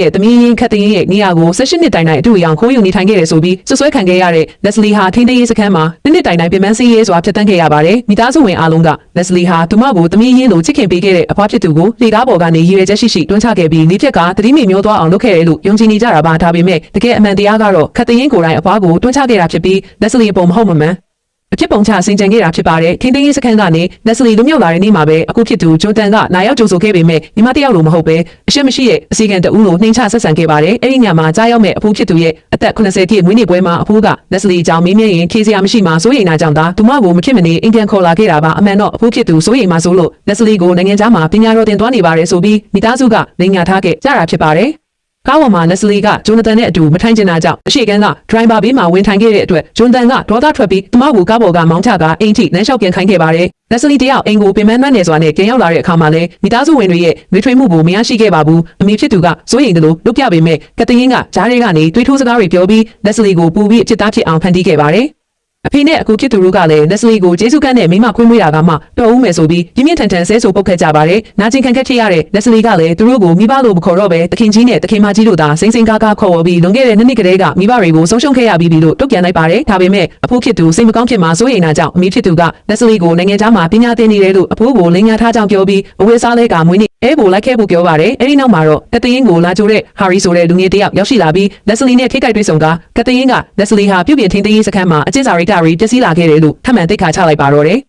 ရဲ့သမီးရင်းခတ်သိန်းရဲ့နေရာကို16နှစ်တိုင်တိုင်အတူရောင်ခိုးယူနေထိုင်ခဲ့တယ်ဆိုပြီးဆွဆွဲခံခဲ့ရတဲ့ Leslie ဟာထိန်းသိမ်းရေးစခန်းမှာနှစ်တိုင်တိုင်ပြင်ပန်းစည်းရေးစွာဖြတ်သန်းခဲ့ရပါတယ်မိသားစုဝင်အားလုံးက Leslie ဟာသူမကိုသမီးရင်းလိုချစ်ခင်ပေးခဲ့တဲ့အဖွားဖြစ်သူကိုလေကားပေါ်ကနေရည်ရွယ်ချက်ရှိတွန်းချခဲ့ပြီးလေးဖြက်ကသတိမေ့မျောသွားအောင်လုပ်ခဲ့တယ်လို့ယုံကြည်နေကြတာပါဒါပေမဲ့တကယ်အမှန်တရားကတော့ခတ်သိန်းကိုယ်တိုင်အဖွားကိုတွန်းချခဲ့တာဖြစ်ပြီး Leslie အပေါ်မဟုတ်မမှန်အဖြစ်ပုံချဆင်ခြင်ခဲ့တာဖြစ်ပါတယ်ထိန်းသိမ်းရေးစခန်းကနေ Leslie လွတ်မြောက်လာတဲ့နေ့မှာပဲအခုဖြစ်သူဂျွန်တန်ကနာရောက်ကြိုဆိုခဲ့ပေမဲ့ညီမတယောက်လိုမဟုတ်ပဲအရှက်မရှိတဲ့အစီကံတအူးလိုနှိမ်ချဆက်ဆံခဲ့ပါတယ်အဲ့ဒီညမှာကြားရောက်မဲ့အဖိုးဖြစ်သူရဲ့အသက်80ပြည့်မွေးနေ့ပွဲမှာအဖိုးက Leslie အကြောင်းမေးမြန်းရင်ဖြေစရာမရှိမှစိုးရိမ်တာကြောင့်သာသူမကိုမဖြစ်မနေအင်ကန်ခေါ်လာခဲ့တာပါအမှန်တော့အဖိုးဖြစ်သူစိုးရိမ်မှဆိုလို့ Leslie ကိုနိုင်ငံခြားမှာပညာတော်သင်သွားနေပါတယ်ဆိုပြီးမိသားစုကလိန်ညာထားခဲ့ကြတာဖြစ်ပါတယ်ကားပေါ်မှာ Leslie ကဂျွန်တန်နဲ့အတူမထိုင်ကျင်တာကြောင့်အရှိကန်းက driver ဘေးမှာဝင်ထိုင်ခဲ့တဲ့အတွက်ဂျွန်တန်ကဒေါသထွက်ပြီးသူမကိုကားပေါ်ကမောင်းချကာအိမ်ထိလမ်းလျှောက်ပြန်ခိုင်းခဲ့ပါတယ်။ Leslie တယောက်အိမ်ကိုပင်ပန်းနှံ့နေစွာနဲ့ပြန်ရောက်လာတဲ့အခါမှာလည်းမိသားစုဝင်တွေရဲ့နှွေးထွေးမှုကိုမရရှိခဲ့ပါဘူး။အမေဖြစ်သူကစိုးရိမ်တယ်လို့လုပ်ပြပေမဲ့ကတရင်ကကြားထဲကနေတွေးထိုးစကားတွေပြောပြီး Leslie ကိုပူပြီးအဖြစ်သားဖြစ်အောင်ဖန်တီးခဲ့ပါတယ်။အဖေနဲ့အခုဖြစ်သူတို့ကလည်း Leslie ကိုကျေးဇူးကမ်းနဲ့မိမခွင့်မွေးတာကမှတော်ဦးမယ်ဆိုပြီးပြင်းပြင်းထန်ထန်ဆဲဆိုပုတ်ခဲ့ကြပါတယ်။နာကျင်ခံခဲ့ဖြစ်ရတဲ့ Leslie ကလည်းသူတို့ကိုမိဘလိုမခေါ်တော့ပဲတခင်ကြီးနဲ့တခင်မကြီးတို့သာစိမ့်စိမ့်ကားကားခေါ်ဝေါ်ပြီးလွန်ခဲ့တဲ့နှစ်ကတည်းကမိဘတွေကိုဆုံးရှုံးခဲ့ရပြီးလို့တုတ်ပြန်လိုက်ပါတယ်။ဒါပေမဲ့အဖိုးဖြစ်သူစိတ်မကောင်းဖြစ်မှာစိုးရိမ်တာကြောင့်အမေဖြစ်သူက Leslie ကိုနိုင်ငံခြားမှာပညာသင်နေတယ်လို့အဖိုးကိုလိန်ညာထားကြောင်းပြောပြီးအဝေးစားလဲကမွေးနေ့အဲကိုလိုက်ခဲ့ဖို့ပြောပါတယ်။အဲဒီနောက်မှာတော့ကတရင်ကိုလာကြိုတဲ့ Harry ဆိုတဲ့လူငယ်တယောက်ရောက်ရှိလာပြီး Leslie နဲ့ထိခိုက်တွေ့ဆုံကကတရင်က Leslie ဟာပြုပြင်ထိန်းသိမ်းရေးစခန်းမှာအကျဉ်းစာရိတ္တတွေပျက်စီးလာခဲ့တယ်လို့ထပ်မံသိက္ခာချလိုက်ပါတော့တယ်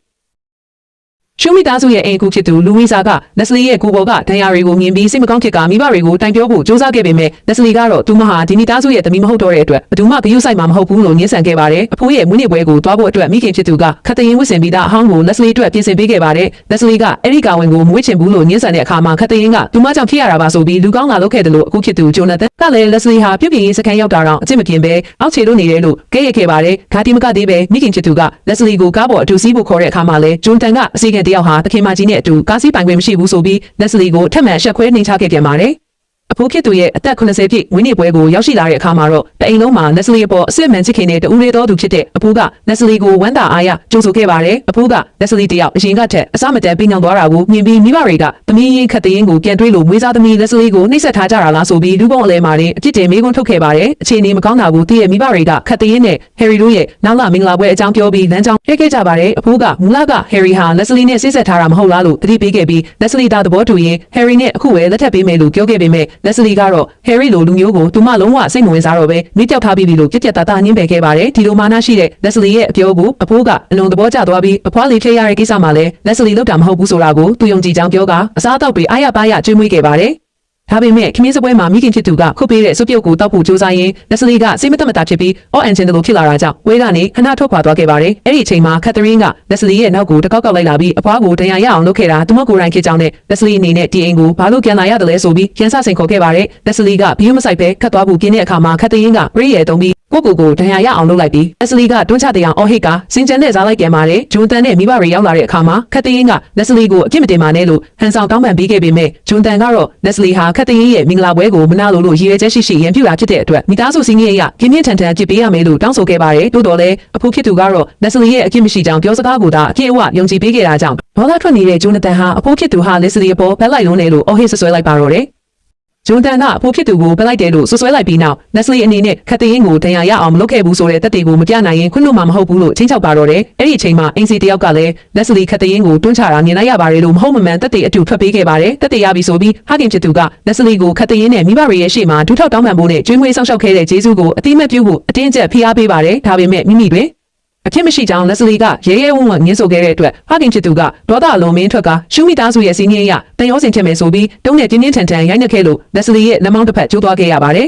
ရှုမိသားစုရဲ့အိမ်ကူဖြစ်သူလူဝီဇာက Leslie ရဲ့ကိုပေါ်ကဒဏ်ရာတွေကိုမြင်ပြီးစိတ်မကောင်းဖြစ်ကမိဘတွေကိုတိုင်ပြောဖို့ကြိုးစားခဲ့ပေမဲ့ Leslie ကတော့သူမဟာဒီမိသားစုရဲ့သမီးမဟုတ်တော့တဲ့အတွက်ဘယ်သူမှဂရုစိုက်မှာမဟုတ်ဘူးလို့ညှင်းဆန်ခဲ့ပါတယ်အဖိုးရဲ့မွေးနေ့ပွဲကိုတွားဖို့အတွက်မိခင်ဖြစ်သူကခတ်တရင်ဝစ်စင်ပြီးသားအဟောင်းကို Leslie အတွက်ပြင်ဆင်ပေးခဲ့ပါတယ် Leslie ကအဲ့ဒီကာဝင်ကိုမွေးချင်ဘူးလို့ညှင်းဆန်တဲ့အခါမှာခတ်တရင်ကသူမကြောင့်ဖြစ်ရတာပါဆိုပြီးလူကောင်းလာလုပ်ခဲ့တယ်လို့အခုဖြစ်သူဂျိုနသန်ကလည်း Leslie ဟာပြုပြင်ရေးစခန်းရောက်တာတော့အကျင့်မပြင်းပဲအောက်ခြေလို့နေတယ်လို့ကဲရခဲ့ပါတယ်ခါတီမကသေးပဲမိခင်ဖြစ်သူက Leslie ကိုကားပေါ်အတူစီးဖို့ခေါ်တဲ့အခါမှာလဲဂျွန်တန်ကအစီကံတယောက်ဟာတခင်မကြီးနဲ့အတူကားစီးပိုင်ခွင့်မရှိဘူးဆိုပြီး Leslie ကိုထပ်မံရှက်ခွဲနှိမ်ချခဲ့ပြန်ပါတယ်အဖိုးဖြစ်သူရဲ့အသက်80ပြည့်မွေးနေ့ပွဲကိုရောက်ရှိလာတဲ့အခါမှာတော့တအိမ်လုံးမှာ Leslie အပေါ်အစစ်မှန်ချစ်ခင်တဲ့တူလေးတော်သူဖြစ်တဲ့အဖိုးက Leslie ကိုဝမ်းသာအားရကြိုဆိုခဲ့ပါတယ်အဖိုးက Leslie တယောက်အရင်ကထက်အစမတန်ပြင်းပြောင်းသွားတာကိုမြင်ပြီးမိဘတွေကသမီးရင်းခတ်တရင်ကိုပြန်တွေးလို့မွေးစားသမီး Leslie ကိုနှိပ်စက်ထားကြတာလားဆိုပြီးလူပေါင်းအလဲမှာတင်အပြစ်တင်မေးခွန်းထုတ်ခဲ့ပါတယ်အခြေအနေမကောင်းတာကိုသိရဲ့မိဘတွေကခတ်တရင်နဲ့ Harry တို့ရဲ့နောက်လာမင်္ဂလာပွဲအကြောင်းပြောပြီးလမ်းကြောင်းပြခဲ့ကြပါတယ်အဖိုးကမူလက Harry ဟာ Leslie နဲ့ဆိတ်ဆက်ထားတာမဟုတ်လားလို့တတိပေးခဲ့ပြီး Leslie တာသဘောတူရင် Harry နဲ့အခုပဲလက်ထပ်ပေးမယ်လို့ပြောခဲ့ပေမဲ့ Leslie ကတော့ Harry လိုလူမျိုးကိုသူမလုံးဝစိတ်မဝင်စားတော့ပဲမိပြောက်ထားပြီးပြီလို့ပြက်ပြက်သားသားညှင်းပယ်ခဲ့ပါတယ်ဒီလိုမာနရှိတဲ့ Leslie ရဲ့အပြောကိုအဖိုးကအလွန်သဘောကျသွားပြီးအဖွားလေးထိရတဲ့ကိစ္စမှာလည်း Leslie လောက်တာမဟုတ်ဘူးဆိုတာကိုသူယုံကြည်ကြောင်းပြောကအစားအသောက်တွေအားရပါးရကျွေးမွေးခဲ့ပါတယ်ဒါပေမဲ့ခမင်းစပွဲမှာမိခင်ဖြစ်သူကခုတ်ပေးတဲ့စုပ်ပြုတ်ကိုတောက်ဖို့ကြိုးစားရင်း Leslie ကစိတ်မသက်မသာဖြစ်ပြီးအော်အန်ဂျင်လိုဖြစ်လာတာကြောင့်ဝဲကနေခဏထွက်ခွာသွားခဲ့ပါတယ်အဲ့ဒီအချိန်မှာ Catherine က Leslie ရဲ့နောက်ကိုတကောက်ကောက်လိုက်လာပြီးအဖွားကိုတရားရအောင်လုပ်ခဲ့တာသူမကိုယ်တိုင်ဖြစ်ကြောင်းနဲ့ Leslie အနေနဲ့ဒီအိမ်ကိုဘာလို့ပြန်လာရတယ်လဲဆိုပြီးပြန်ဆစိန်ခေါ်ခဲ့ပါတယ် Leslie ကဘီယူမဆိုင်ပဲခတ်သွားဖို့ပြင်းတဲ့အခါမှာ Catherine ကပရိယေတုံးပြီးကိုတရားရအောင်လုပ်လိုက်ပြီး Leslie ကတွန်းချတဲ့အောင်အော်ဟစ်ကစင်ကြန်နဲ့စားလိုက်ပြန်ပါတယ်ဂျွန်တန်နဲ့မိဘတွေရောက်လာတဲ့အခါမှာ Catherine က Leslie ကိုအပြစ်မတင်ပါနဲ့လို့ဟန်ဆောင်တောင်းပန်ပေးခဲ့ပေမဲ့ဂျွန်တန်ကတော့ Leslie ဟာ Catherine ရဲ့မင်္ဂလာပွဲကိုမနာလိုရည်ရွယ်ချက်ရှိရန်ပြုတာဖြစ်တဲ့အတွက်မိသားစုစည်းငြိမ်ရပြင်းပြင်းထန်ထန်အပြစ်ပေးရမယ်လို့တောင်းဆိုခဲ့ပါတယ်တိုးတော်လည်းအဖိုးဖြစ်သူကတော့ Leslie ရဲ့အပြစ်မရှိကြောင်းပြောစကားကိုသာအပြည့်အဝယုံကြည်ပေးခဲ့တာကြောင့်ဒေါသထွက်နေတဲ့ဂျွန်တန်ဟာအဖိုးဖြစ်သူဟာ Leslie အပေါ်ဘက်လိုက်လုံးနေလို့အော်ဟစ်ဆွဆွဲလိုက်ပါတော့တယ်ဂျွန်တန်ကအဖိုးဖြစ်သူကိုပလိုက်တယ်လို့ဆွဆွဲလိုက်ပြီးနောက် Leslie အနေနဲ့ခတ်တရင်ကိုတရားရအောင်မလုပ်ခဲ့ဘူးဆိုတဲ့တက်တွေကိုမပြနိုင်ရင်ခွင့်လွှတ်မှာမဟုတ်ဘူးလို့ချင်းချောက်ပါတော့တယ်။အဲ့ဒီအချိန်မှာအင်စီတယောက်ကလည်း Leslie ခတ်တရင်ကိုတွန်းချတာမြင်လိုက်ရပါတယ်လို့မဟုတ်မမှန်တက်တွေအတူထွက်ပေးခဲ့ပါတယ်။တက်တွေရပြီဆိုပြီးဟာခင်ဖြစ်သူက Leslie ကိုခတ်တရင်နဲ့မိဘတွေရဲ့ရှေ့မှာဒူးထောက်တောင်းပန်ဖို့နဲ့ကျွေးမွေးဆောက်ရှောက်ခဲ့တဲ့ဂျေဇုကိုအတိမတ်ပြုဖို့အတင်းကျပ်ဖိအားပေးပါတယ်။ဒါပေမဲ့မိမိတွေအဖြစ်မရှိကြောင်း Leslie ကရဲရဲဝံ့ဝံ့ငင်းဆိုခဲ့တဲ့အတွက်ဟာခင်ဖြစ်သူကဒေါသအလုံးမင်းထွက်ကရှုမိသားစုရဲ့စီးနှင်းရတန်ရောစင်ဖြစ်မယ်ဆိုပြီးတုံးနဲ့ပြင်းပြင်းထန်ထန်ရိုက်နှက်ခဲ့လို့ Leslie ရဲ့လက်မောင်းတစ်ဖက်ကျိုးသွားခဲ့ရပါတယ်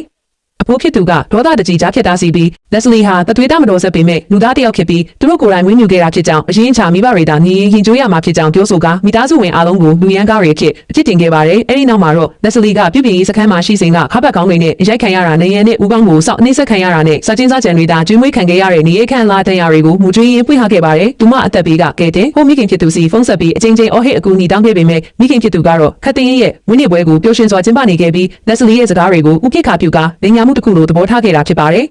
အဖိုးဖြစ်သူကဒေါသတကြီးကြားဖြစ်တာစီပြီး Leslie ဟာတသွေးသားမတော်ဆက်ပေမဲ့လူသားတစ်ယောက်ဖြစ်ပြီးသူတို့ကိုယ်တိုင်ဝင်းမြူခဲ့တာဖြစ်ကြောင်းအရင်ချာမိဘတွေတာညီရင်ကြိုးရမှာဖြစ်ကြောင်းပြောဆိုကမိသားစုဝင်အားလုံးကိုလူရန်ကားတွေဖြစ်အဖြစ်တင်ခဲ့ပါတယ်အဲဒီနောက်မှာတော့ Leslie ကပြုပြင်ရေးစခန်းမှာရှိစဉ်ကခါဘက်ကောင်းတွေနဲ့ရိုက်ခံရတာနေရန်နဲ့ဦးကောင်းကိုစောက်အနှိမ့်ဆက်ခံရတာနဲ့စာချင်းစားကြံတွေတာကျွေးမွေးခံခဲ့ရတဲ့နေရခန့်လာတရားတွေကိုမူကျွေးရင်ပွင့်ဟခဲ့ပါတယ်သူမအသက်ဘေးကကဲတဲ့ဟိုမိခင်ဖြစ်သူစီဖုန်းဆက်ပြီးအချိန်ချင်းအော်ဟစ်အကူအညီတောင်းခဲ့ပေမဲ့မိခင်ဖြစ်သူကတော့ခတ်တင်ရဲ့ဝင်းနေပွဲကိုပျော်ရွှင်စွာကျင်းပနေခဲ့ပြီး Leslie ရဲ့စကားတွေကိုဥပိ္ပခါပြုကလိန်ညာမှုတစ်ခုလိုသဘောထားခဲ့တာဖြစ်ပါတယ်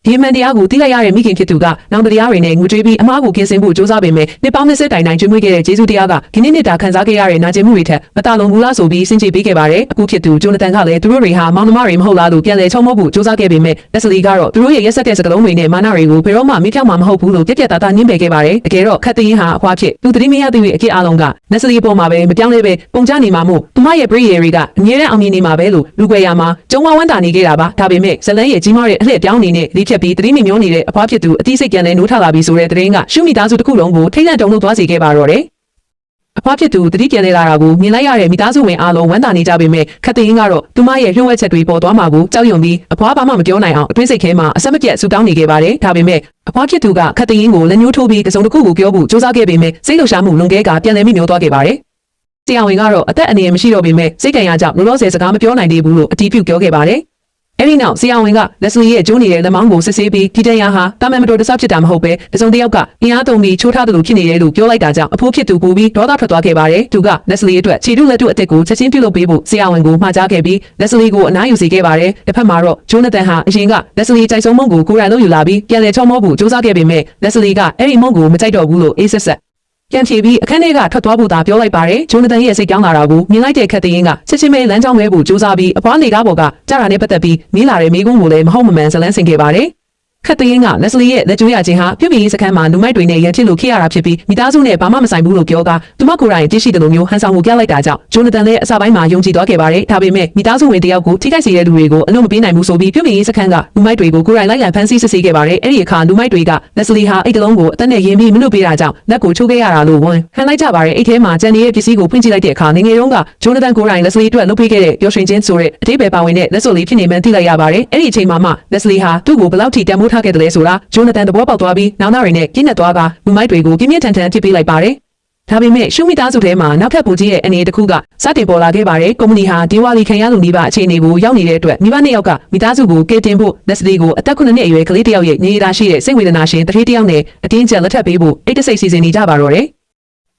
ဒီမှန်တရားကိုသိလိုက်ရတဲ့မိခင်ဖြစ်သူကနောင်တရားတွေနဲ့ငွေကြွေးပြီးအမားကိုကင်းစင်ဖို့စ조사ပေမဲ့နှစ်ပေါင်း20တိုင်ကျွေးမွေးခဲ့တဲ့ဂျေဇုတရားကဒီနှစ်တာခံစားခဲ့ရတဲ့နာကျင်မှုတွေထက်မတလုံဘူးလားဆိုပြီးစင်ကြေပေးခဲ့ပါတယ်အခုဖြစ်သူဂျိုနသန်ကလည်းသူတို့တွေဟာမောင်နှမတွေမဟုတ်လားလို့ပြန်လည်ချုံမောဖို့စ조사ခဲ့ပေမဲ့လက်စလီကတော့သူတို့ရဲ့ရက်ဆက်တဲ့စကားလုံးတွေနဲ့မာနတွေကိုဘယ်တော့မှမေ့ဖြောက်မှာမဟုတ်ဘူးလို့ပြက်ပြက်သားသားညှင်းပယ်ခဲ့ပါတယ်တကယ်တော့ခတ်သိန်းဟာအဖွားဖြစ်သူသတိမရသူရဲ့အကိအားလုံးကလက်စလီပေါ်မှာပဲမပြောင်းလဲပဲပုံချနေမှာမို့သူမရဲ့ breed တွေကအမြဲတမ်းအောင်မြင်နေမှာပဲလို့လူကွယ်ရမှာကျုံဝဝန်းတာနေခဲ့တာပါဒါပေမဲ့ဇလန်းရဲ့ကြီးမားတဲ့အလှည့်ပြောင်းနေနဲ့ဒီဖြတ်ပြီးသတိမမျောနေတဲ့အဖွားဖြစ်သူအသိစိတ်ပြန်လဲနိုးထလာပြီးဆိုတဲ့သတင်းကရှုမိသားစုတစ်ခုလုံးကိုထိတ်လန့်တုန်လှုပ်သွားစေခဲ့ပါတော့တယ်အဖွားဖြစ်သူတတိပြန်လာတာကိုမြင်လိုက်ရတဲ့မိသားစုဝင်အားလုံးဝမ်းသာနေကြပေမဲ့ခတ်သိန်းကတော့သူမရဲ့လျှို့ဝှက်ချက်တွေပေါ်သွားမှာကိုကြောက်ရွံ့ပြီးအဖွားဘာမှမပြောနိုင်အောင်အတွင်းစိတ်ထဲမှာအဆက်မပြတ်ဆူတောင်းနေခဲ့ပါတယ်ဒါပေမဲ့အဖွားဖြစ်သူကခတ်သိန်းကိုလက်ညှိုးထိုးပြီးတစုံတစ်ခုကိုပြောဖို့စ조사ခဲ့ပေမဲ့စိတ်လှုပ်ရှားမှုလွန်ကဲကပြန်လည်မိမျောသွားခဲ့ပါတယ်ဆရာဝန်ကတော့အသက်အန္တရာယ်မရှိတော့ပေမဲ့စိတ်ကြံရကြောင့်လောလောဆယ်စကားမပြောနိုင်သေးဘူးလို့အတည်ပြုပြောခဲ့ပါတယ်အဲ့ဒီနောက်ဆရာဝန်ကလက်စလီရဲ့ကျိုးနေတဲ့လက်မောင်းကိုစစ်ဆေးပြီးဒီတရားဟာတာမန်မတော်တဆဖြစ်တာမဟုတ်ပဲတစုံတစ်ယောက်ကအင်အားသုံးပြီးချိုးထားတယ်လို့ဖြစ်နေတယ်လို့ပြောလိုက်တာကြောင့်အဖိုးဖြစ်သူပူပြီးဒေါသထွက်သွားခဲ့ပါတယ်သူကလက်စလီအတွက်ခြေတုလက်တုအစ်စ်ကိုချက်ချင်းပြုတ်လုပ်ပေးဖို့ဆရာဝန်ကိုမှာကြားခဲ့ပြီးလက်စလီကိုအနားယူစေခဲ့ပါတယ်တစ်ဖက်မှာတော့ဂျိုနသန်ဟာအရင်ကလက်စလီကြိုက်ဆုံးမုံကိုကိုယ်တိုင်လုပ်ယူလာပြီးပြန်လည်ချုံမောဖို့စ조사ခဲ့ပေမဲ့လက်စလီကအဲ့ဒီမုံကိုမကြိုက်တော့ဘူးလို့အေးဆက်ဆက်ပြန်ဖြေပြီးအခန်းထဲကထွက်သွားဖို့သာပြောလိုက်ပါတယ်ဂျိုနသန်ရဲ့စိတ်ကြောင်းလာတာကိုမြင်လိုက်တဲ့ခတ်သိန်းကချက်ချင်းပဲလမ်းကြောင်းမဲဖို့စ조사ပြီးအဖွားလေကားပေါ်ကကြားတာနဲ့ပတ်သက်ပြီးမေးလာတဲ့မိကုန်းကိုလည်းမဟုတ်မမှန်ဇလန်းဆင်ခဲ့ပါတယ်ခတ်သိန်းကလက်စလီရဲ့လက်ကျွေးရခြင်းဟာပြုတ်ပြီးစခန်းမှာလူမိုက်တွေနဲ့ရန်ဖြစ်လို့ခေရတာဖြစ်ပြီးမိသားစုနဲ့ဘာမှမဆိုင်ဘူးလို့ပြောကသူမကိုယ်တိုင်သိရှိတယ်လို့မျိုးဟန်ဆောင်မှုပြလိုက်တာကြောင့်ဂျိုနသန်လည်းအစပိုင်းမှာယုံကြည်သွားခဲ့ပါတယ်ဒါပေမဲ့မိသားစုဝင်တယောက်ကိုထိခိုက်စေတဲ့လူတွေကိုအလို့မပေးနိုင်ဘူးဆိုပြီးပြုတ်ပြီးစခန်းကလူမိုက်တွေကိုကိုယ်တိုင်လိုက်လံဖမ်းဆီးစစ်ဆေးခဲ့ပါတယ်အဲ့ဒီအခါလူမိုက်တွေကလက်စလီဟာအိတ်တလုံးကိုအသက်နဲ့ရင်းပြီးမလွတ်ပေးတာကြောင့်လက်ကိုချိုးခဲ့ရတာလို့ဝန်ခံလိုက်ကြပါတယ်အိတ်ထဲမှာကျန်နေတဲ့ပစ္စည်းကိုဖွင့်ကြည့်လိုက်တဲ့အခါငငယ်တုန်းကဂျိုနသန်ကိုယ်တိုင်လက်စလီအတွက်လုပ်ပေးခဲ့တဲ့ပျော်ရွှင်ခြင်းဆိုတဲ့အသေးပဲပါဝင်တဲ့လက်စော်လေးဖြစ်နေမှန်းသိလိုက်ရပါတယ်အဲ့ဒီအချိန်မှာမှလက်စလီဟာသူ့ကိုဘယ်လောက်ထိတန်ဖိုးထားခဲ့တယ်လဲဆိုတာဂျိုနသန်သဘောပေါက်သွားပြီးနောင်နာတွေနဲ့ပြင်းနဲ့သွားကလူမိုက်တွေကိုပြင်းပြင်းထန်ထန်ဖြစ်ပေးလိုက်ပါတယ်ဒါပေမဲ့ရှုမိသားစုထဲမှာနောက်ထပ်ပူကြီးရဲ့အနေတစ်ခုကစတင်ပေါ်လာခဲ့ပါတယ်ကုမ္ပဏီဟာဒီဝါလီခံရလူနီးပါအခြေအနေကိုရောက်နေတဲ့အတွက်မိဘနှစ်ယောက်ကမိသားစုကိုကယ်တင်ဖို့လက်စလီကိုအသက်9နှစ်အရွယ်ကလေးတစ်ယောက်ရဲ့နေရတာရှိတဲ့စိတ်ဝေဒနာရှင်တတိတစ်ယောက်နဲ့အတင်းကျပ်လက်ထပ်ပေးဖို့အိတ်တဆိတ်စီစဉ်နေကြပါတော့တယ်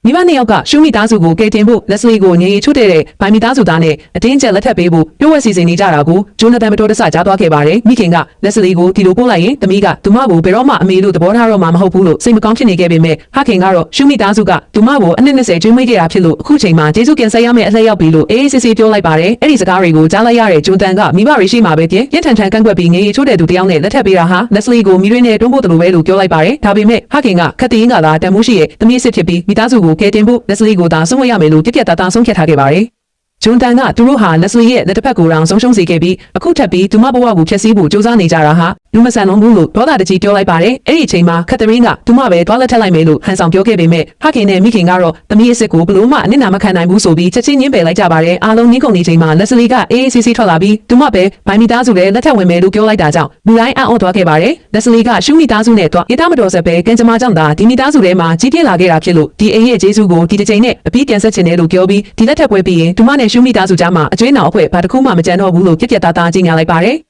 မိဘနှစ်ယောက်ကရှုမိသားစုကိုကယ်တင်ဖို့လက်စလီကိုငြိမ်ချွတ်တဲ့ဗိုင်မိသားစုသားနဲ့အတင်းကျပ်လက်ထပ်ပေးဖို့ပြောဝဲစီစဉ်နေကြတာကိုဂျိုနသန်မတော်တဆကြားသွားခဲ့ပါတယ်မိခင်ကလက်စလီကိုဒီလိုပို့လိုက်ရင်တမီးကသူမကိုဘယ်တော့မှအမေလို့သဘောထားတော့မှမဟုတ်ဘူးလို့စိတ်မကောင်းဖြစ်နေခဲ့ပေမဲ့ဖခင်ကတော့ရှုမိသားစုကသူမကိုအနှစ်20ကျွေးမွေးခဲ့တာဖြစ်လို့အခုချိန်မှာဂျေဇုကန်ဆက်ရမယ့်အလှည့်ရောက်ပြီလို့အေးအေးဆေးဆေးပြောလိုက်ပါတယ်အဲ့ဒီစကားတွေကိုကြားလိုက်ရတဲ့ဂျိုနသန်ကမိဘတွေရှိမှပဲပြင်းထန်ထန်ကန့်ကွက်ပြီးငြိမ်ချွတ်တဲ့သူတယောက်နဲ့လက်ထပ်ပေးတာဟာလက်စလီကိုမိရင်းနဲ့တွန်းဖို့တလို့ပဲလို့ပြောလိုက်ပါတယ်ဒါပေမဲ့ဖခင်ကခက်တင်းကသာတန်မိုးရှိရဲ့တမီးစစ်ဖြစ်ပြီးမိသားစုကိုကယ်တင်ဖို့လက်စလီကိုသာဆုံးဝရမယ်လို့ပြက်ပြက်သားသားဆုံးဖြတ်ထားခဲ့ပါတယ်ဂျွန်တန်ကသူတို့ဟာလက်စလီရဲ့လက်တစ်ဖက်ကိုတောင်ဆုံးရှုံးစေခဲ့ပြီးအခုထပ်ပြီးသူမဘဝကိုဖျက်ဆီးဖို့ကြိုးစားနေကြတာဟာလူမဆန်လုံးဘူးလို့ဒေါသတကြီးပြောလိုက်ပါတယ်အဲ့ဒီအချိန်မှာခက်သရင်းကသူမပဲတွားလက်ထက်လိုက်မယ်လို့ဟန်ဆောင်ပြောခဲ့ပေမဲ့ဖခင်နဲ့မိခင်ကတော့သမီးအစ်စ်ကိုဘလို့မှအနစ်နာမခံနိုင်ဘူးဆိုပြီးချက်ချင်းညှင်းပယ်လိုက်ကြပါတယ်အားလုံးညှင်းကုန်နေချိန်မှာလက်စလီကအေးအေးဆေးဆေးထွက်လာပြီးသူမပဲဘိုင်မီသားစုလည်းလက်ထက်ဝင်မယ်လို့ပြောလိုက်တာကြောင့်လူတိုင်းအံ့ဩသွားခဲ့ပါတယ်လက်စလီကရှုမိသားစုနဲ့တွားအေးသားမတော်ဆက်ပဲကံကြမ္မာကြောင့်သာဒီမိသားစုထဲမှာကြီးပြင်းလာခဲ့တာဖြစ်လို့ဒီအိမ်ရဲ့ဂျေဇုကိုဒီတစ်ချိန်နဲ့အပြီးပြန်ဆက်ချင်တယ်လို့ပြောပြီးဒီလက်ထက်ပွဲပြီးရင်သူမနဲ့ရှုမိသားစုကြားမှာအကျွေးနောက်အဖွဲဘာတစ်ခုမှမကြံတော့ဘူးလို့ပြက်ပြက်သားသားကြီးညာလိုက်ပါတယ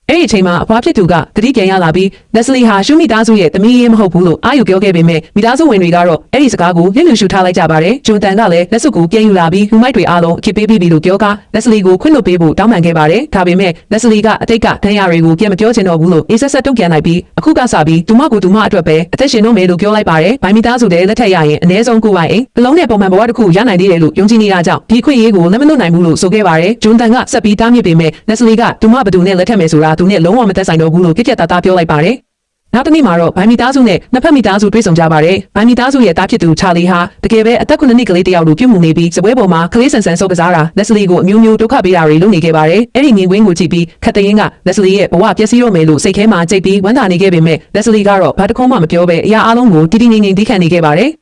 ်အဲ့ဒီအချိန်မှာအဖွားဖြစ်သူကတတိပြန်ရလာပြီးလက်စလီဟာရှုမိသားစုရဲ့တမီးရေးမဟုတ်ဘူးလို့အာယူပြောခဲ့ပေမဲ့မိသားစုဝင်တွေကတော့အဲ့ဒီစကားကိုလျှစ်လျူရှုထားလိုက်ကြပါတယ်ဂျွန်တန်ကလည်းလက်စုပ်ကိုပြန်ယူလာပြီးလူမိုက်တွေအားလုံးအဖြစ်ပေးပြီးလို့ပြောကလက်စလီကိုခွင့်လွှတ်ပေးဖို့တောင်းပန်ခဲ့ပါတယ်ဒါပေမဲ့လက်စလီကအတိတ်ကဒဏ်ရာတွေကိုပြန်မပြောချင်တော့ဘူးလို့အေးဆက်ဆက်တုံ့ပြန်လိုက်ပြီးအခုကစပြီးသူမကိုသူမအတွက်ပဲအသက်ရှင်တော့မယ်လို့ပြောလိုက်ပါတယ်ဗိုင်မိသားစုတဲ့လက်ထက်ရရင်အ ਨੇ ဆုံးကိုပိုင်အိမ်ဘလုံးနဲ့ပုံမှန်ဘဝတစ်ခုရနိုင်သေးတယ်လို့ယုံကြည်နေတာကြောင့်ဒီခွင့်ရေးကိုလက်မလွတ်နိုင်ဘူးလို့ဆိုခဲ့ပါတယ်ဂျွန်တန်ကဆက်ပြီးတားမြစ်ပေမဲ့လက်စလီကသူမဘသူနဲ့လက်ထက်မယ်ဆိုတာသူနဲ့လုံးဝမသက်ဆိုင်တော့ဘူးလို့ပြက်ပြက်သားသားပြောလိုက်ပါတယ်နောက်တစ်နေ့မှာတော့ဗိုင်မီသားစုနဲ့နှစ်ဖက်မီသားစုတွေ့ဆုံကြပါတယ်ဗိုင်မီသားစုရဲ့တားဖြစ်သူချာလီဟာတကယ်ပဲအသက်9နှစ်ကလေးတစ်ယောက်လိုပြုမှုနေပြီးစပွဲပေါ်မှာကလေးဆန်ဆန်ဆုပ်ကစားတာလက်စလီကိုအမျိုးမျိုးဒုက္ခပေးတာတွေလုပ်နေခဲ့ပါတယ်အဲ့ဒီမြင်ကွင်းကိုကြည့်ပြီးခက်တရင်ကလက်စလီရဲ့ဘဝပျက်စီးတော့မယ်လို့စိတ်ထဲမှာကြိတ်ပြီးဝမ်းသာနေခဲ့ပေမဲ့လက်စလီကတော့ဘာတစ်ခုမှမပြောဘဲအရာအလုံးကိုတီတီငိမ့်ငိမ့်သိခံနေခဲ့ပါတ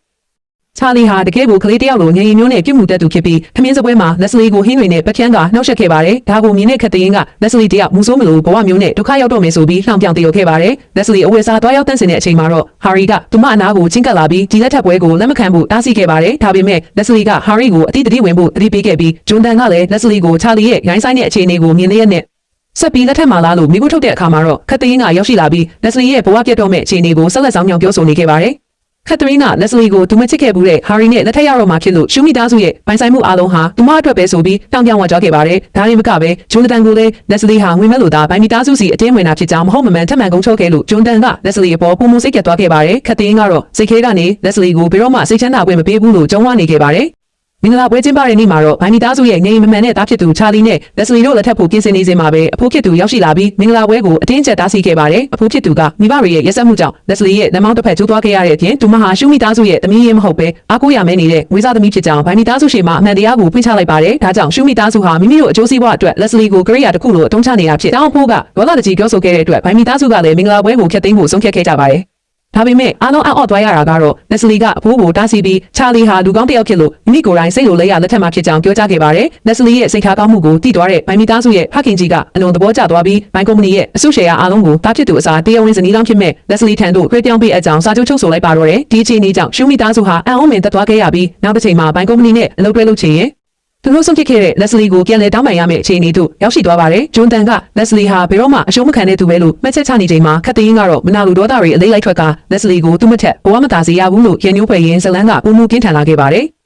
ယ်ချာလီဟာတကယ်ကိုကလေးတစ်ယောက်လိုငယ်ရင်မျိုးနဲ့ပြုမှုတတ်သူဖြစ်ပြီးထမင်းစပွဲမှာလက်စလီကိုဟင်းတွေနဲ့ပကန်းကနှောက်ယှက်ခဲ့ပါတယ်ဒါကိုမြင်တဲ့ခက်တရင်ကလက်စလီတယောက်မူဆိုးမလို့ဘဝမျိုးနဲ့ဒုက္ခရောက်တော့မယ်ဆိုပြီးလှောင်ပြောင်တည်ခဲ့ပါတယ်လက်စလီအဝယ်စားတွားရောက်တန်းစင်တဲ့အချိန်မှာတော့ဟာရီကသူမအနာကိုချင်းကပ်လာပြီးဒီလက်ထပ်ပွဲကိုလက်မခံဖို့တားဆီးခဲ့ပါတယ်ဒါပေမဲ့လက်စလီကဟာရီကိုအတိတ်တတိဝင်ဖို့တတိပေးခဲ့ပြီးဂျွန်တန်ကလည်းလက်စလီကိုချာလီရဲ့ရိုင်းဆိုင်တဲ့အခြေအနေကိုမြင်လျက်နဲ့ဆက်ပြီးလက်ထက်မှာလားလို့မိခိုးထုတ်တဲ့အခါမှာတော့ခက်တရင်ကရောက်ရှိလာပြီးလက်စလီရဲ့ဘဝပြတ်တော့မဲ့အခြေအနေကိုဆက်လက်ဆောင်ပြောဆိုနေခဲ့ပါတယ် ခက်သရီနာလက်စလီကိုသူမချစ်ခဲ့ဘူးတဲ့ဟာရီနဲ့လက်ထက်ရောက်တော့မှဖြစ်လို့ရှူမီသားစုရဲ့ပိုင်ဆိုင်မှုအားလုံးဟာသူမအတွက်ပဲဆိုပြီးတောင်ပြောင်ဝါကြခဲ့ပါတယ်။ဒါရင်မကပဲဂျွန်ဒန်ကိုလည်းလက်စလီဟာငွေမဲ့လို့သာပိုင်မီသားစုစီအတင်းဝင်တာဖြစ်ကြောင်းမဟုတ်မမှန်ထပ်မံကုန်ချုပ်ခဲ့လို့ဂျွန်ဒန်ကလက်စလီအပေါ်ပုံမှုစိတ်ကက်သွားခဲ့ပါတယ်။ခက်သင်းကတော့စိတ်ခဲကနေလက်စလီကိုဘယ်တော့မှစိတ်ချမ်းသာခွင့်မပေးဘူးလို့ကြုံဝနေခဲ့ပါတယ်။မင်္ဂလာပွဲကျင်းပတဲ့နေ့မှာတော့ဘိုင်မီသားစုရဲ့နေအိမ်မမှန်တဲ့သားဖြစ်သူချာလီနဲ့လက်စလီတို့လက်ထပ်ဖို့ပြင်ဆင်နေစဉ်မှာပဲအဖိုးဖြစ်သူရောက်ရှိလာပြီးမင်္ဂလာပွဲကိုအတင်းကျပ်တားဆီးခဲ့ပါတယ်။အဖိုးဖြစ်သူကမိဘတွေရဲ့ရက်စက်မှုကြောင့်လက်စလီရဲ့လက်မောင်းတစ်ဖက်ကျိုးသွားခဲ့ရတဲ့အပြင်သူမဟာရှူမီသားစုရဲ့သမီးရင်မဟုတ်ပဲအားကိုးရမဲနေတဲ့ဝေစားသမီးဖြစ်ကြောင်းဘိုင်မီသားစုရှေ့မှာအမှန်တရားကိုဖွင့်ချလိုက်ပါတယ်။ဒါကြောင့်ရှူမီသားစုဟာမိမိတို့အကျိုးစီးပွားအတွက်လက်စလီကိုကရိယာတစ်ခုလိုအတုံးချနေတာဖြစ်တောင်းဖို့ကဒေါသတကြီးပြောဆိုခဲ့တဲ့အတွက်ဘိုင်မီသားစုကလည်းမင်္ဂလာပွဲကိုဖျက်သိမ်းဖို့ဆုံးဖြတ်ခဲ့ကြပါတယ်။ဒါပေမဲ့အားလုံးအော့သွားရတာကတော့လက်စလီကအဖိုးကိုတားဆီးပြီးချာလီဟာလူကောင်းတစ်ယောက်ဖြစ်လို့မိမိကိုယ်တိုင်စိတ်လိုလဲရလက်ထက်မှာဖြစ်ကြောင်းပြောကြားခဲ့ပါတယ်။လက်စလီရဲ့စိတ်ထားကောင်းမှုကိုတည်သွားတဲ့ဘိုင်မီသားစုရဲ့ဖခင်ကြီးကအလွန်သဘောကျသွားပြီးဘိုင်ကုမ္ပဏီရဲ့အစုရှယ်ယာအားလုံးကိုတားဖြစ်သူအစားတရားဝင်ဇနီးလောင်းဖြစ်မဲ့လက်စလီထံသို့ခွဲပြောင်းပေးအပ်ကြောင်းစာချုပ်ချုပ်ဆိုလိုက်ပါတော့တယ်။ဒီအခြေအနေကြောင့်ရှူမီသားစုဟာအံ့ဩမင်သက်သွားခဲ့ရပြီးနောက်တစ်ချိန်မှာဘိုင်ကုမ္ပဏီနဲ့အလုပ်တွဲလုပ်ချင်ရင်သူတို့ဆုံးဖြတ်ခဲ့တဲ့လက်စလီကိုပြန်လည်တောင်းပန်ရမယ့်အခြေအနေသို့ရောက်ရှိသွားပါတယ်။ဂျွန်တန်ကလက်စလီဟာဘယ်တော့မှအရှုံးမခံတဲ့သူပဲလို့မှတ်ချက်ချနေချိန်မှာခက်သိန်းကတော့မနာလိုဒေါသတွေအလေးလိုက်ထွက်ကလက်စလီကိုသူ့မထက်ဘဝမသာစေရဘူးလို့ရန်ညိုးဖွယ်ရင်ဇလန်းကပုံမှုကင်းထန်လာခဲ့ပါတယ်။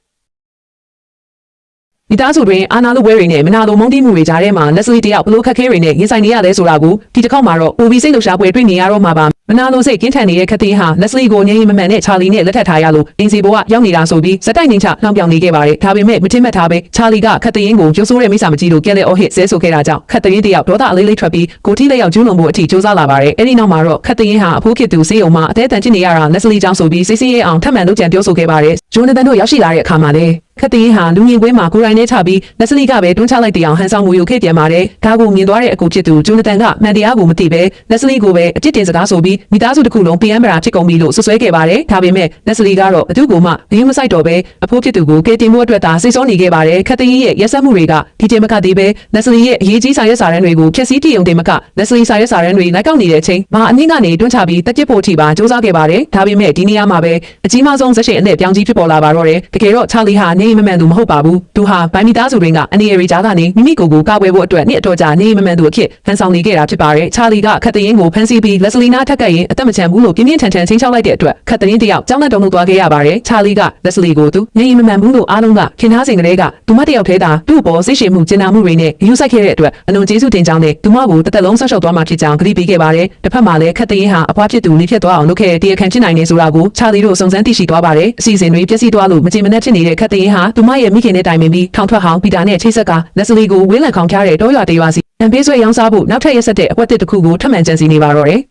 မိသားစုတွင်အာနာလိုပွဲတွေနဲ့မနာလိုမုန်းတီးမှုတွေကြားထဲမှာလက်စလီတယောက်ဘလို့ခက်ခဲတွေနဲ့ရင်ဆိုင်နေရလဲဆိုတာကိုဒီတစ်ခေါက်မှာတော့ OB စိတ်လှုပ်ရှားပွဲတွေ့နေရတော့မှာပါမနာလိုစိတ်ကင်းထန်နေတဲ့ခက်သိန်းဟာလက်စလီကိုငြိမ်မမှန်နဲ့ချာလီနဲ့လက်ထပ်ထားရလို့အင်စီဘိုကရောက်နေတာဆိုပြီးစက်တိုက်ငင်းချနှောင်ပြောင်နေခဲ့ပါတယ်ဒါပေမဲ့မထင်မှတ်ထားပဲချာလီကခက်သိန်းကိုကျိုးဆိုးတဲ့မိစ္ဆာမကြီးလို့ကဲလဲအော်ဟစ်ဆဲဆိုခဲ့တာကြောင့်ခက်သိန်းတယောက်ဒေါသအလေးလေးထွက်ပြီးကိုထီလက်ရောက်ကျူးလွန်မှုအထိစူးစမ်းလာပါတယ်အဲ့ဒီနောက်မှာတော့ခက်သိန်းဟာအဖိုးခေသူစေးုံမှာအသေးအတန်ချစ်နေရတာလက်စလီကြောင့်ဆိုပြီးစိတ်ဆင်းရဲအောင်ထပ်မံလုပ်ကြံပြောဆိုခဲ့ပါတယ်ဂျွန်ဒန်တို့ရောက်ရှိလာတဲ့အခါမှာလည်းခက်သိန်းဟာလူငင်ကွင်းမှာကိုယ်တိုင်နဲ့ချပြီးလက်စလီကပဲတွန်းချလိုက်တဲ့အောင်ဟန်ဆောင်မှုယူခဲ့ပြန်ပါတယ်ဒါကိုမြင်သွားတဲ့အကူဖြစ်သူဂျွန်ဒန်ကမှန်တရားကိုမသိပဲလက်စလီကိုပဲအပြစ်တင်စကားဆိုပြီးမိသားစုတစ်ခုလုံးPMရာဖြစ်ကုန်ပြီလို့ဆွဆွဲခဲ့ပါတယ်ဒါပေမဲ့လက်စလီကတော့အတူကိုမှဘင်းမဆိုင်တော့ပဲအဖိုးဖြစ်သူကိုကဲတင်ဖို့အတွက်သာစိတ်ဆောနေခဲ့ပါတယ်ခက်သိန်းရဲ့ရက်စက်မှုတွေကဒီတင်မကသေးပဲလက်စလီရဲ့အရေးကြီးစာရွက်စာတမ်းတွေကိုဖျက်ဆီးတည်ုံတင်မကလက်စလီစာရွက်စာတမ်းတွေလိုက်ကောက်နေတဲ့အချိန်မဟာအနည်းကနေတွန်းချပြီးတက်ပစ်ဖို့ထိပါစူးစမ်းခဲ့ပါတယ်ဒါပေမဲ့ဒီနေရာမှာပဲအကြီးမားဆုံးဇက်ရှိအနဲ့ပြောင်းကြီးဖြစ်ပေါ်လာပါတော့တယ်တကယ်တော့ချာလီဟာနေမမှန်သူမဟုတ်ပါဘူးသူဟာဘိုင်မီသားစုတွင်ကအနေရီကြားကနေမိမိကိုယ်ကိုကာကွယ်ဖို့အတွက်နှစ်အတော်ကြာနေမမှန်သူအဖြစ်ဟန်ဆောင်နေခဲ့တာဖြစ်ပါတယ်ချာလီကခက်သိန်းကိုဖမ်းဆီးပြီးလက်စလီနာထက်ကရင်အသက်မချမ်းဘူးလို့ပြင်းပြင်းထန်ထန်ချင်းချောက်လိုက်တဲ့အတွက်ခက်သိန်းတယောက်ကြောင်းလက်တုံးသွားခဲ့ရပါတယ်ချာလီကလက်စလီကိုသူနေမမှန်ဘူးလို့အားလုံးကခင်ထားစဉ်ကလေးကသူမတယောက်ထဲသာသူ့ဘောစိတ်ရှည်မှုကျင်နာမှုတွေနဲ့ယူဆိုင်ခဲ့တဲ့အတွက်အလွန်ကျေးဇူးတင်ကြောင်းနဲ့သူမကိုတစ်သက်လုံးဆောက်ရှောက်သွားမှဖြစ်ကြောင်းကတိပေးခဲ့ပါတယ်တစ်ဖက်မှာလည်းခက်သိန်းဟာအဖွားဖြစ်သူလေးဖြစ်သွားအောင်လုပ်ခဲ့တဲ့တရားခံဖြစ်နိုင်နေဆိုတာကိုချာလီတို့စုံစမ်းသိရှိသွားပါတယ်အစီအစဉ်တွေပြည့်စည်သွားလို့မကြေမနက်ဖြစ်နေတဲ့ခက်သိန်းဟာသူမရဲ့မိခင်နဲ့တိုင်ပင်ပြီးထောင်ထွက်ဟောင်းပီတာနဲ့ချိတ်ဆက်ကလက်စလီကိုဝေးလံခေါင်ချတဲ့တောရွာတရွာစီအန်ပေးဆွဲရောင်းစားဖို့နောက်ထပ်ရက်ဆက်တဲ့အကွက်တစ်ခုကိုထပ်မံကြံစည်နေပါတော့တယ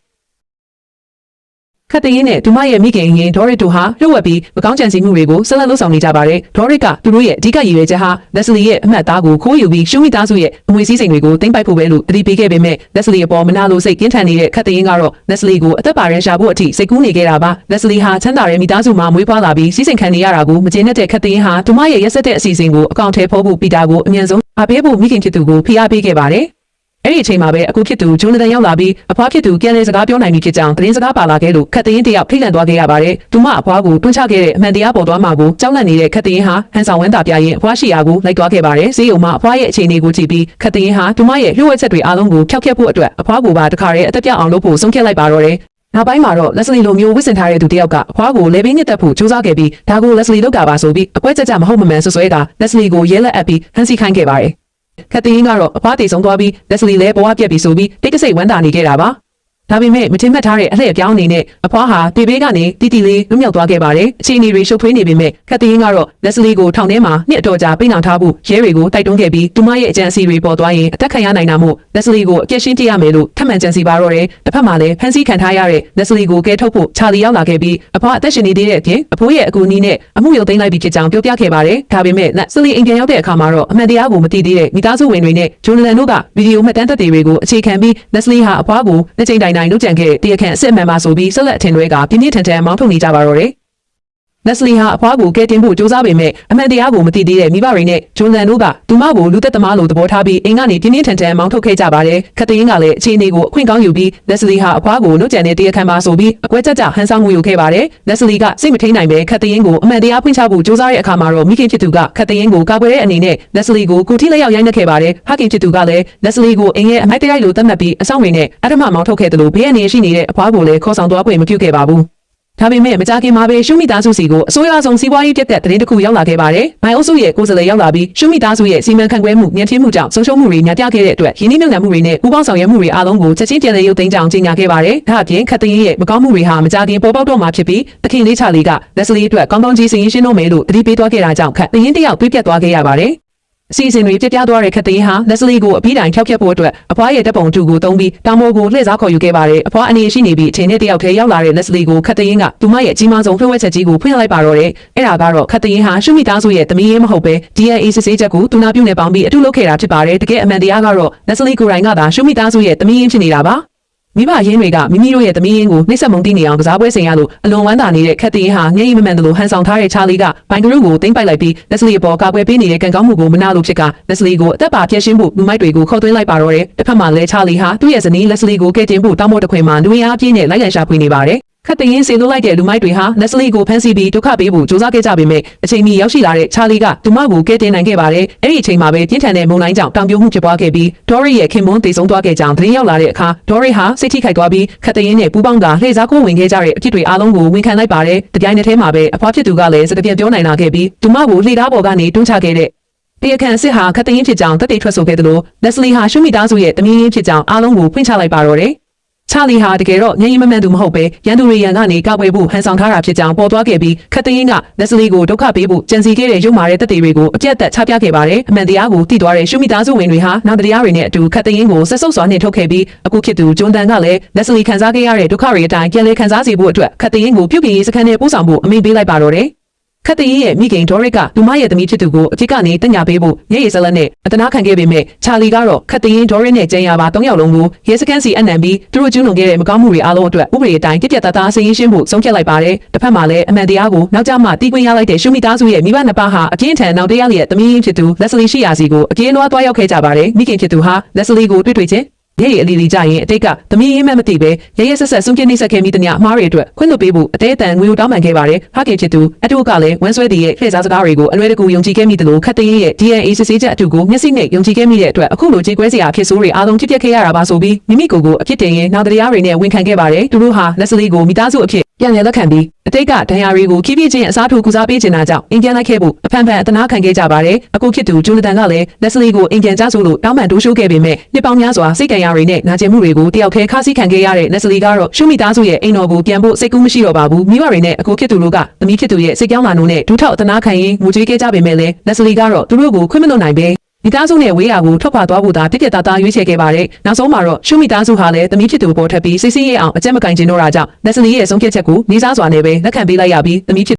်ခက်သိန်းနဲ့သူမရဲ့မိခင်ရင်ဒေါ်ရစ်တို့ဟာလှုပ်ဝက်ပြီးမကောင်းကြံစည်မှုတွေကိုဆက်လက်လုပ်ဆောင်နေကြပါတယ်ဒေါ်ရစ်ကသူတို့ရဲ့အဓိကရည်ရွယ်ချက်ဟာလက်စလီရဲ့အမှတ်အသားကိုခိုးယူပြီးရှူမီသားစုရဲ့အမွေစည်းစိမ်တွေကိုတင်ပိုက်ဖို့ပဲလို့အတိပေးခဲ့ပေမဲ့လက်စလီအပေါ်မနာလိုစိတ်ကင်းထန်နေတဲ့ခက်သိန်းကတော့လက်စလီကိုအသက်ပါရန်ရှာဖို့အထိစိတ်ကူးနေခဲ့တာပါလက်စလီဟာချမ်းသာတဲ့မိသားစုမှာမွေးဖွားလာပြီးစည်းစိမ်ခံနေရတာကိုမကျေနပ်တဲ့ခက်သိန်းဟာသူမရဲ့ရက်စက်တဲ့အစီအစဉ်ကိုအကောင့်ထဲဖော်ဖို့ပီတာကိုအမြန်ဆုံးအားပေးဖို့မိခင်ဖြစ်သူကိုဖိအားပေးခဲ့ပါတယ်အဲ့ဒီအချိန်မှာပဲအခုဖြစ်သူဂျွန်ဒန်ရောက်လာပြီးအဖွားဖြစ်သူပြန်လည်စကားပြောနိုင်ပြီဖြစ်ကြောင်းသတင်းစကားပါလာခဲ့လို့ခက်သိန်းတယောက်ထိတ်လန့်သွားခဲ့ရပါတယ်။သူမအဖွားကိုတွန်းချခဲ့တဲ့အမှန်တရားပေါ်သွားမှာကိုကြောက်လန့်နေတဲ့ခက်သိန်းဟာဟန်ဆောင်ဝမ်းသာပြရင်အဖွားရှိရာကိုလိုက်သွားခဲ့ပါတယ်။ဈေးုံမှာအဖွားရဲ့အခြေအနေကိုကြည့်ပြီးခက်သိန်းဟာသူမရဲ့လျှို့ဝှက်ချက်တွေအားလုံးကိုဖျောက်ဖျက်ဖို့အတွက်အဖွားကိုပါတခါတည်းအသက်ပြအောင်လုပ်ဖို့ဆုံးဖြတ်လိုက်ပါတော့တယ်။နောက်ပိုင်းမှာတော့လက်စလီလိုမျိုးဝစ်စင်ထားတဲ့သူတယောက်ကအဖွားကိုလေပင်းညစ်တက်ဖို့ကြိုးစားခဲ့ပြီးဒါကိုလက်စလီလုပ်တာပါဆိုပြီးအကွက်ကြကြမဟုတ်မမှန်ဆွဆွဲတာလက်စလီကိုရဲလက်အပ်ပြီးဟန်စီခိုင်းခဲ့ပါတယ်ခက်သိန်းကတော့အဖွားတေဆုံးသွားပြီးလက်စလီလည်းဘဝပြက်ပြီးဆိုပြီးတိတ်တဆိတ်ဝမ်းသာနေခဲ့တာပါဒါပေမဲ့မထင်မှတ်ထားတဲ့အလှည့်အပြောင်းအနေနဲ့အဖွားဟာတေဘေးကနေတီတီလေးလွတ်မြောက်သွားခဲ့ပါတယ်အခြေအနေတွေရှုပ်ထွေးနေပေမဲ့ခက်သိန်းကတော့လက်စလီကိုထောင်ထဲမှာနှစ်အတော်ကြာပိတ်နှောင်ထားဖို့ရဲတွေကိုတိုက်တွန်းခဲ့ပြီးသူမရဲ့အကြံအစီတွေပေါ်သွားရင်အသက်ခံရနိုင်တာမို့လက်စလီကိုအပြစ်ရှင်းပြရမယ်လို့ထပ်မံကြံစီပါတော့တယ်တစ်ဖက်မှာလည်းဖန်ဆီးခံထားရတဲ့လက်စလီကိုကဲထုတ်ဖို့ချာလီရောက်လာခဲ့ပြီးအဖွားအသက်ရှင်နေသေးတဲ့အပြင်အဖိုးရဲ့အကူအညီနဲ့အမှုရုပ်သိမ်းလိုက်ပြီးဖြစ်ကြောင်းပြောပြခဲ့ပါတယ်ဒါပေမဲ့လက်စလီအိမ်ပြန်ရောက်တဲ့အခါမှာတော့အမှန်တရားကိုမသိသေးတဲ့မိသားစုဝင်တွေနဲ့ဂျွန်ဒန်တို့ကဗီဒီယိုမှတ်တမ်းသက်သေတွေကိုအခြေခံပြီးလက်စလီဟာအဖွားကိုလက်ချိန်တိုင်တိုင်လုပ်ကြံခဲ့တဲ့ခန့်အစ်အမှန်ပါဆိုပြီးဆက်လက်အထင်တွေကပြင်းပြင်းထန်ထန်မောင်းထုတ်နေကြပါတော့တယ်လက်စလီဟာအဖွားကိုကဲတင်ဖို့စူးစမ်းပေမဲ့အမှန်တရားကိုမသိသေးတဲ့မိဘတွေနဲ့ဂျွန်ဒန်တို့ကသူမကိုလူသက်သမားလိုသဘောထားပြီးအိမ်ကနေပြင်းပြင်းထန်ထန်မောင်းထုတ်ခဲ့ကြပါတယ်ခက်သိန်းကလည်းအခြေအနေကိုအခွင့်ကောင်းယူပြီးလက်စလီဟာအဖွားကိုနှုတ်ကြံတဲ့တရားခံပါဆိုပြီးအကွက်ကြကြဟန်ဆောင်မှုယူခဲ့ပါတယ်လက်စလီကစိတ်မထိန်နိုင်ပဲခက်သိန်းကိုအမှန်တရားဖွင့်ချဖို့စူးစမ်းတဲ့အခါမှာတော့မိခင်ဖြစ်သူကခက်သိန်းကိုကာကွယ်တဲ့အနေနဲ့လက်စလီကိုကိုထိလက်ရောက်ရိုက်နှက်ခဲ့ပါတယ်ဖခင်ဖြစ်သူကလည်းလက်စလီကိုအိမ်ရဲ့အမိုက်တရားလိုသတ်မှတ်ပြီးအဆောင်တွေနဲ့အဓမ္မမောင်းထုတ်ခဲ့တယ်လို့ဘေးအနေရှိနေတဲ့အဖွားကိုလည်းခေါ်ဆောင်သွားခွင့်မပြုခဲ့ပါဘူး ဒါပေမဲ့မကြခင်မှာပဲရှုမိသားစုစီကိုအစိုးရဆောင်စီးပွားရေးတက်တဲ့သတင်းတစ်ခုရောက်လာခဲ့ပါတယ်။မိုင်အုပ်စုရဲ့ကိုယ်စားလှယ်ရောက်လာပြီးရှုမိသားစုရဲ့စီမံခန့်ခွဲမှုညှဉ်းပန်းမှုကြောင့်ဆုံးရှုံးမှုတွေညှပြခဲ့တဲ့အတွက်ရင်းနှီးမြှုပ်နှံမှုတွေနဲ့ပူးပေါင်းဆောင်ရွက်မှုတွေအားလုံးကိုချက်ချင်းပြန်လည်ရုပ်သိမ်းကြောင်းကြေညာခဲ့ပါတယ်။ဒါအပြင်ခတ်သိန်းရဲ့မကောင်းမှုတွေဟာမကြခင်ပေါ်ပေါက်တော့မှာဖြစ်ပြီးသခင်လေးချာလီကလက်စလီအတွက်ကောင်းကောင်းကြီးစင်ရင်ရှင်းတော့မယ်လို့တတိပေးသွားခဲ့တာကြောင့်ခတ်သိန်းတယောက်တွေးပြတ်သွားခဲ့ရပါတယ်။အစီအစဉ်တွေပြပြသွားတဲ့ခတ်သိန်းဟာလက်စလီကိုအပြီးတိုင်ဖျောက်ဖျက်ဖို့အတွက်အဖွားရဲ့တပ်ပုံတူကိုတုံးပြီးတောင်ပေါ်ကိုလှည့်စားခေါ်ယူခဲ့ပါတယ်။အဖွားအနေရှိနေပြီးအချိန်နဲ့တယောက်တည်းရောက်လာတဲ့လက်စလီကိုခတ်သိန်းကသူမရဲ့အကြီးမားဆုံးလှုပ်ဝက်ချက်ကြီးကိုဖွင့်လိုက်ပါတော့တယ်။အဲ့ဒါကတော့ခတ်သိန်းဟာရှုမိသားစုရဲ့သမီးရင်းမဟုတ်ပဲ DNA စစ်ဆေးချက်ကိုသူနာပြုနဲ့ပေါင်းပြီးအတူလုပ်ခဲ့တာဖြစ်ပါတယ်။တကယ်အမှန်တရားကတော့လက်စလီကိုယ်တိုင်ကသာရှုမိသားစုရဲ့သမီးရင်းဖြစ်နေတာပါ။မိဘရင်းတွေကမိမိတို့ရဲ့သမီးရင်းကိုနှိမ့်ဆက်မုန်းတီးနေအောင်ကစားပွဲဆင်ရလို့အလွန်ဝမ်းသာနေတဲ့ခတ်သိန်းဟာငြိမ်မမှန်တယ်လို့ဟန်ဆောင်ထားတဲ့ချာလီကဘိုင်ဂရုကိုသိမ့်ပိုက်လိုက်ပြီးလက်စလီအပေါ်ကာကွယ်ပေးနေတဲ့ကံကောင်းမှုကိုမနာလို့ဖြစ်ကလက်စလီကိုအသက်ပါဖျက်ရှင်းဖို့လူမိုက်တွေကိုခေါ်သွင်းလိုက်ပါတော့တယ်။တစ်ဖက်မှာလည်းချာလီဟာသူ့ရဲ့ဇနီးလက်စလီကိုကဲတင်ဖို့တောင်းဖို့တခွင်မှာလူရင်းအားပြည့်နဲ့လိုက်လံရှာဖွေနေပါတယ်။ခတ်သိန်းစေလို့လိုက်တဲ့လူမိုက်တွေဟာလက်စလီကိုဖမ်းဆီးပြီးဒုက္ခပေးဖို့ကြိုးစားခဲ့ကြပေမဲ့အချိန်မီရောက်ရှိလာတဲ့ချာလီကသူမကိုကဲတင်နိုင်ခဲ့ပါတယ်။အဲ့ဒီအချိန်မှာပဲပြင်းထန်တဲ့မုန်တိုင်းကြောင့်တောင်ပြိုမှုဖြစ်ပွားခဲ့ပြီးဒေါ်ရီရဲ့ခင်မွန်းတေဆုံးသွားခဲ့ကြောင်းသတင်းရောက်လာတဲ့အခါဒေါ်ရီဟာစိတ်ထိခိုက်သွားပြီးခတ်သိန်းနဲ့ပူးပေါင်းတာလှည့်စားကိုဝင်ခဲ့ကြတဲ့အဖြစ်တွေအားလုံးကိုဝန်ခံလိုက်ပါတယ်။တပြိုင်နက်တည်းမှာပဲအဖွားဖြစ်သူကလည်းစကားပြန်ပြောနိုင်လာခဲ့ပြီးသူမကိုလှေသားပေါ်ကနေတွန်းချခဲ့တဲ့တရားခံစစ်ဟာခတ်သိန်းဖြစ်ကြောင်းတက်တေထွက်ဆိုခဲ့သလိုလက်စလီဟာရှုမိသားစုရဲ့တမီးရင်းဖြစ်ကြောင်းအားလုံးကိုဖွင့်ချလိုက်ပါတော့တယ်။ချာလီဟာတကယ်တော့ငြိမ်မမှန်သူမဟုတ်ပဲရန်သူတွေရန်ကနေကောက်ွယ်ဖို့ဟန်ဆောင်ထားတာဖြစ်ကြောင်းပေါ်သွားခဲ့ပြီးခတ်သိန်းကလက်စလီကိုဒုက္ခပေးဖို့ကြံစီခဲ့တဲ့ရုံမာတဲ့တက်တေတွေကိုအပြတ်သက်ချပြခဲ့ပါတယ်။အမှန်တရားကိုသိသွားတဲ့ရှုမိသားစုဝင်တွေဟာနောက်တရားတွေနဲ့အတူခတ်သိန်းကိုဆက်ဆုပ်စွာနှင်ထုတ်ခဲ့ပြီးအခုဖြစ်သူဂျွန်တန်ကလည်းလက်စလီခံစားခဲ့ရတဲ့ဒုက္ခတွေအတိုင်းပြန်လည်ခံစားစေဖို့အတွက်ခတ်သိန်းကိုပြုပြင်ရေးစခန်းနဲ့ပို့ဆောင်ဖို့အမိန့်ပေးလိုက်ပါတော့တယ်။ခတ်သိန်းရဲ့မိခင်ဒေါ်ရစ်ကသူမရဲ့သမီးဖြစ်သူကိုအဖြစ်ကနေတညာပေးဖို့ရဲရဲဇလက်နဲ့အတနာခံခဲ့ပေမဲ့ချာလီကတော့ခတ်သိန်းဒေါ်ရစ်နဲ့ကျန်ရပါ၃ယောက်လုံးကိုရဲစခန်းစီအနံပြီးသူတို့ကျူးလွန်ခဲ့တဲ့မကောင်းမှုတွေအားလုံးအတွက်ဥပဒေအတိုင်းပြည့်ပြတ်သားသားဆင်ရင်ရှင်းဖို့ဆုံးဖြတ်လိုက်ပါတယ်။တစ်ဖက်မှာလည်းအမှန်တရားကိုနောက်ကျမှတီးခွင့်ရလိုက်တဲ့ရှုမိသားစုရဲ့မိဘနှစ်ပါးဟာအပြင်းထန်နောက်တရားရဲ့သမီးဖြစ်သူလက်စလီရှိရာစီကိုအပြေးနွားသွားရောက်ခဲ့ကြပါတယ်။မိခင်ဖြစ်သူဟာလက်စလီကိုတွေ့ချင်းရဲရဲအလီလီကြရင်အတိတ်ကသမီးရင်းမှမသိပဲရဲရဲဆက်ဆက်ဆုံးဖြတ်နှိမ့်ဆက်ခဲ့မိတဲ့ညအမားတွေအတွက်ခွင့်လွှတ်ပေးဖို့အသေးအတန်ငွေတောင်းပန်ခဲ့ပါတယ်။ဖခင်ဖြစ်သူအတူကလည်းဝမ်းဆွဲတည်ရဲ့လှည့်စားစကားတွေကိုအလွဲတကူယုံကြည်ခဲ့မိတယ်လို့ခတ်သိန်းရဲ့ DNA စစ်ဆေးချက်အတူကိုမျက်စိနဲ့ယုံကြည်ခဲ့မိတဲ့အတွက်အခုလိုကြေကွဲစရာဖြစ်ဆိုးတွေအားလုံးဖြစ်ပျက်ခဲ့ရတာပါဆိုပြီးမိမိကိုယ်ကိုအဖြစ်တင်ရင်နောက်တရားတွေနဲ့ဝန်ခံခဲ့ပါတယ်။သူတို့ဟာလက်စလီကိုမိသားစုအဖြစ်ပြန်လည်လက်ခံပြီးအတိတ်ကဒဏ်ရာတွေကိုခိပြည့်ချင်းအစားထိုးကုစားပေးနေတာကြောင့်အင်ပြန်လိုက်ခဲ့ဖို့အဖန်ဖန်အတနာခံခဲ့ကြပါတယ်။အခုဖြစ်သူဂျိုနသန်ကလည်းလက်စလီကိုအင်ပြန်ကြဆိုလို့တောင်းပန်တိုးရှိုးခဲ့ပေမဲ့နှစ်ပေါင်းများစွာစိတ်ကြံရတွေနဲ့နာကျင်မှုတွေကိုတယောက်တည်းခါးစည်းခံခဲ့ရတဲ့လက်စလီကတော့ရှုမိသားစုရဲ့အိမ်တော်ကိုပြန်ဖို့စိတ်ကူးမရှိတော့ပါဘူး။မိဘတွေနဲ့အခုဖြစ်သူတို့ကသမီးဖြစ်သူရဲ့စိတ်ကြောင်းလာနိုးနဲ့ဒူးထောက်အတနာခံရင်းငိုကြွေးခဲ့ကြပေမဲ့လည်းလက်စလီကတော့သူတို့ကိုခွင့်မလွှတ်နိုင်ပဲမိသားစုနဲ့ဝေးရာကိုထွက်ခွာသွားဖို့သာပြည့်ပြည့်သားသားရွေးချယ်ခဲ့ပါတယ်။နောက်ဆုံးမှာတော့ရှုမိသားစုဟာလည်းသမီးဖြစ်သူပေါ်ထပ်ပြီးစိတ်ဆင်းရဲအောင်အကြက်မကင်ကျင်တော့တာကြောင့်လက်စလီရဲ့ဆုံးဖြတ်ချက်ကိုနေစားစွာနဲ့ပဲလက်ခံပေးလိုက်ရပြီးသမီးဖြစ်